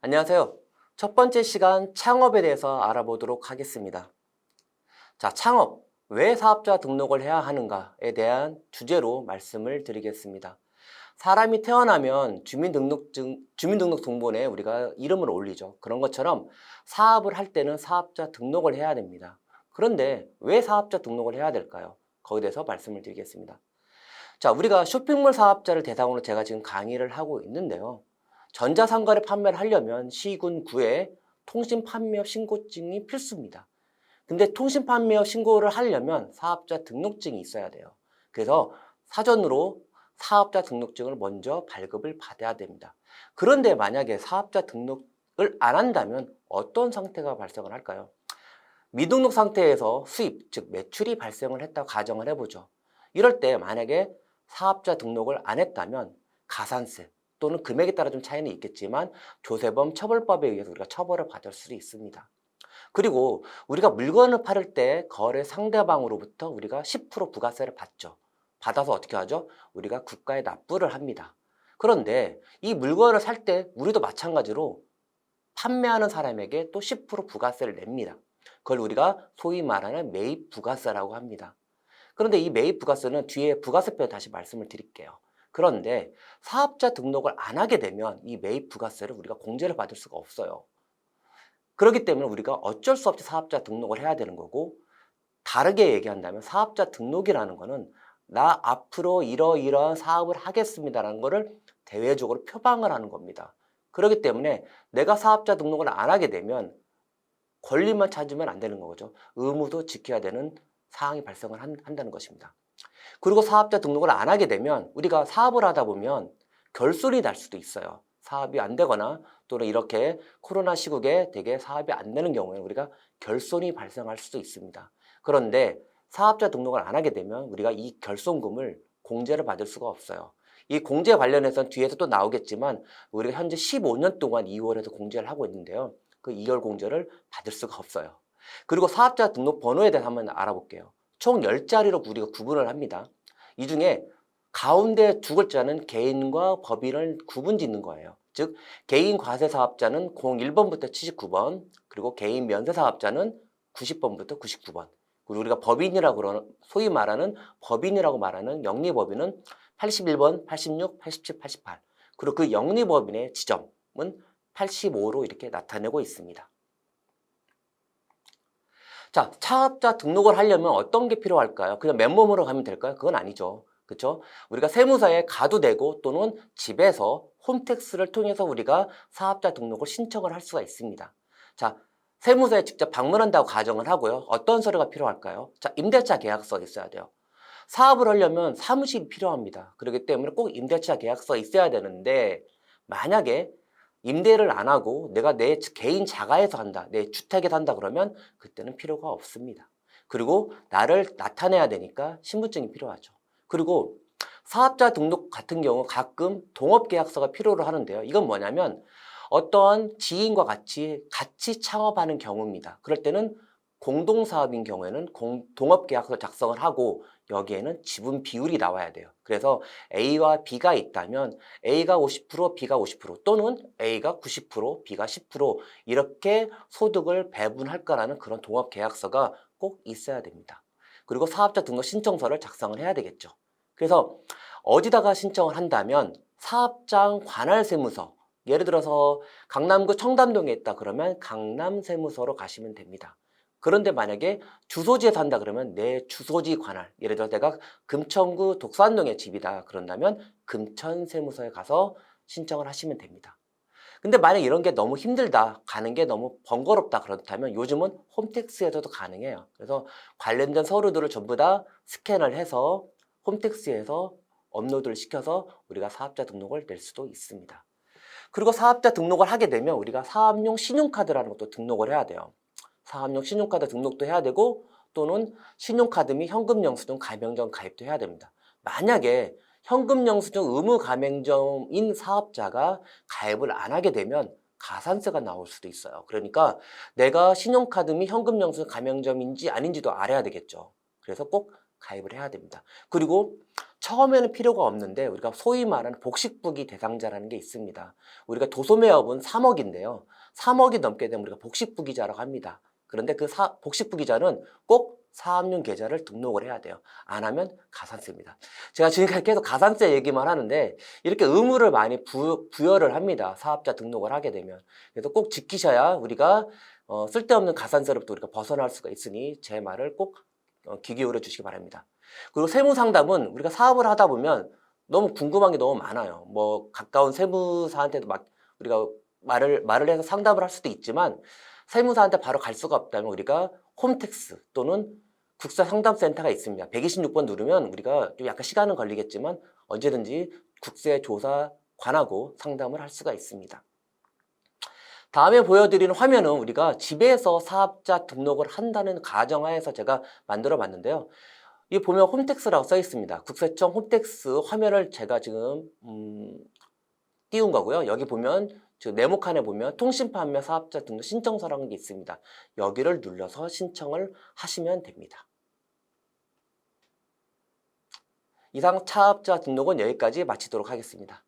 안녕하세요. 첫 번째 시간 창업에 대해서 알아보도록 하겠습니다. 자, 창업. 왜 사업자 등록을 해야 하는가에 대한 주제로 말씀을 드리겠습니다. 사람이 태어나면 주민등록등본에 우리가 이름을 올리죠. 그런 것처럼 사업을 할 때는 사업자 등록을 해야 됩니다. 그런데 왜 사업자 등록을 해야 될까요? 거기에 대해서 말씀을 드리겠습니다. 자, 우리가 쇼핑몰 사업자를 대상으로 제가 지금 강의를 하고 있는데요. 전자상가를 판매를 하려면 시군 구에 통신판매업 신고증이 필수입니다. 근데 통신판매업 신고를 하려면 사업자 등록증이 있어야 돼요. 그래서 사전으로 사업자 등록증을 먼저 발급을 받아야 됩니다. 그런데 만약에 사업자 등록을 안 한다면 어떤 상태가 발생을 할까요? 미등록 상태에서 수입, 즉 매출이 발생을 했다고 가정을 해보죠. 이럴 때 만약에 사업자 등록을 안 했다면 가산세 또는 금액에 따라 좀 차이는 있겠지만 조세범 처벌법에 의해서 우리가 처벌을 받을 수 있습니다. 그리고 우리가 물건을 팔을 때 거래 상대방으로부터 우리가 10% 부가세를 받죠. 받아서 어떻게 하죠? 우리가 국가에 납부를 합니다. 그런데 이 물건을 살 때 우리도 마찬가지로 판매하는 사람에게 또 10% 부가세를 냅니다. 그걸 우리가 소위 말하는 매입 부가세라고 합니다. 그런데 이 매입 부가세는 뒤에 부가세표에 다시 말씀을 드릴게요. 그런데 사업자 등록을 안 하게 되면 이 매입 부가세를 우리가 공제를 받을 수가 없어요. 그렇기 때문에 우리가 어쩔 수 없이 사업자 등록을 해야 되는 거고, 다르게 얘기한다면 사업자 등록이라는 거는 나 앞으로 이러이러한 사업을 하겠습니다라는 거를 대외적으로 표방을 하는 겁니다. 그렇기 때문에 내가 사업자 등록을 안 하게 되면 권리만 찾으면 안 되는 거죠. 의무도 지켜야 되는 사항이 발생을 한다는 것입니다. 그리고 사업자 등록을 안 하게 되면 우리가 사업을 하다 보면 결손이 날 수도 있어요. 사업이 안 되거나 또는 이렇게 코로나 시국에 되게 사업이 안 되는 경우에 우리가 결손이 발생할 수도 있습니다. 그런데 사업자 등록을 안 하게 되면 우리가 이 결손금을 공제를 받을 수가 없어요. 이 공제 관련해서는 뒤에서 또 나오겠지만 우리가 현재 15년 동안 2월에서 공제를 하고 있는데요. 그 2월 공제를 받을 수가 없어요. 그리고 사업자 등록 번호에 대해서 한번 알아볼게요. 총 10자리로 우리가 구분을 합니다. 이 중에 가운데 두 글자는 개인과 법인을 구분 짓는 거예요. 즉 개인 과세 사업자는 01번부터 79번, 그리고 개인 면세 사업자는 90번부터 99번. 그리고 우리가 법인이라고 그러는 소위 말하는 법인이라고 말하는 영리법인은 81번, 86, 87, 88. 그리고 그 영리법인의 지점은 85로 이렇게 나타내고 있습니다. 자, 사업자 등록을 하려면 어떤 게 필요할까요? 그냥 맨몸으로 가면 될까요? 그건 아니죠. 그렇죠? 우리가 세무서에 가도 되고 또는 집에서 홈택스를 통해서 우리가 사업자 등록을 신청을 할 수가 있습니다. 자, 세무서에 직접 방문한다고 가정을 하고요. 어떤 서류가 필요할까요? 자, 임대차 계약서 있어야 돼요. 사업을 하려면 사무실이 필요합니다. 그렇기 때문에 꼭 임대차 계약서 있어야 되는데 만약에 임대를 안 하고 내가 내 개인 자가에서 한다, 내 주택에서 한다 그러면 그때는 필요가 없습니다. 그리고 나를 나타내야 되니까 신분증이 필요하죠. 그리고 사업자 등록 같은 경우 가끔 동업계약서가 필요로 하는데요. 이건 뭐냐면 어떠한 지인과 같이 창업하는 경우입니다. 그럴 때는 공동사업인 경우에는 동업계약서 작성을 하고 여기에는 지분 비율이 나와야 돼요. 그래서 A와 B가 있다면 A가 50%, B가 50% 또는 A가 90%, B가 10% 이렇게 소득을 배분할 거라는 그런 동업계약서가 꼭 있어야 됩니다. 그리고 사업자 등록 신청서를 작성을 해야 되겠죠. 그래서 어디다가 신청을 한다면 사업장 관할세무서, 예를 들어서 강남구 청담동에 있다 그러면 강남세무서로 가시면 됩니다. 그런데 만약에 주소지에 산다 그러면 내 주소지 관할, 예를 들어 내가 금천구 독산동에 집이다 그런다면 금천세무서에 가서 신청을 하시면 됩니다. 근데 만약 이런 게 너무 힘들다, 가는 게 너무 번거롭다 그렇다면 요즘은 홈택스에서도 가능해요. 그래서 관련된 서류들을 전부 다 스캔을 해서 홈택스에서 업로드를 시켜서 우리가 사업자 등록을 낼 수도 있습니다. 그리고 사업자 등록을 하게 되면 우리가 사업용 신용카드라는 것도 등록을 해야 돼요. 사업용 신용카드 등록도 해야 되고 또는 신용카드 및 현금영수증 가맹점 가입도 해야 됩니다. 만약에 현금영수증 의무 가맹점인 사업자가 가입을 안 하게 되면 가산세가 나올 수도 있어요. 그러니까 내가 신용카드 및 현금영수증 가맹점인지 아닌지도 알아야 되겠죠. 그래서 꼭 가입을 해야 됩니다. 그리고 처음에는 필요가 없는데 우리가 소위 말하는 복식부기 대상자라는 게 있습니다. 우리가 도소매업은 3억인데요. 3억이 넘게 되면 우리가 복식부기자라고 합니다. 그런데 그 복식부기자는 꼭 사업용 계좌를 등록을 해야 돼요. 안 하면 가산세입니다. 제가 지금까지 계속 가산세 얘기만 하는데 이렇게 의무를 많이 부여를 합니다. 사업자 등록을 하게 되면. 그래서 꼭 지키셔야 우리가 쓸데없는 가산세로부터 우리가 벗어날 수가 있으니 제 말을 꼭 귀 기울여 주시기 바랍니다. 그리고 세무 상담은 우리가 사업을 하다 보면 너무 궁금한 게 너무 많아요. 뭐 가까운 세무사한테도 막 우리가 말을 해서 상담을 할 수도 있지만 세무사한테 바로 갈 수가 없다면 우리가 홈택스 또는 국세상담센터가 있습니다. 126번 누르면 우리가 좀 약간 시간은 걸리겠지만 언제든지 국세조사관하고 상담을 할 수가 있습니다. 다음에 보여드리는 화면은 우리가 집에서 사업자 등록을 한다는 가정하에서 제가 만들어 봤는데요. 이 보면 홈택스라고 써 있습니다. 국세청 홈택스 화면을 제가 지금 띄운 거고요. 여기 보면 저 네모칸에 보면 통신판매 사업자 등록 신청서라는 게 있습니다. 여기를 눌러서 신청을 하시면 됩니다. 이상 사업자 등록은 여기까지 마치도록 하겠습니다.